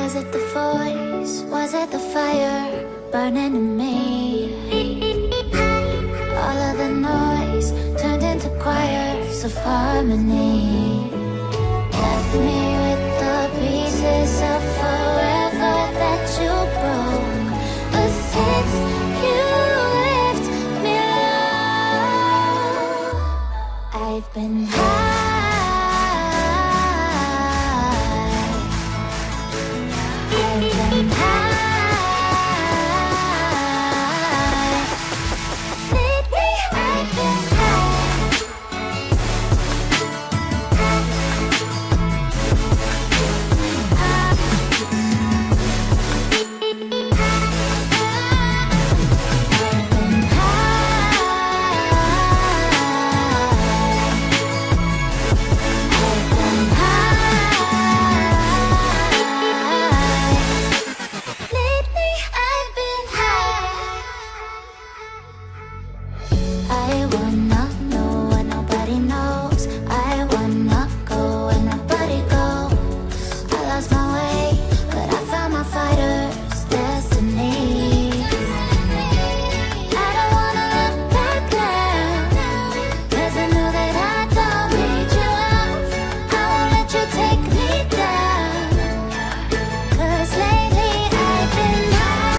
Was it the voice? Was it the fire burning in me? All of the noise turned into choirs of harmony. Left me with the pieces of forever that you broke. But since you left me low, I've been high. I wonder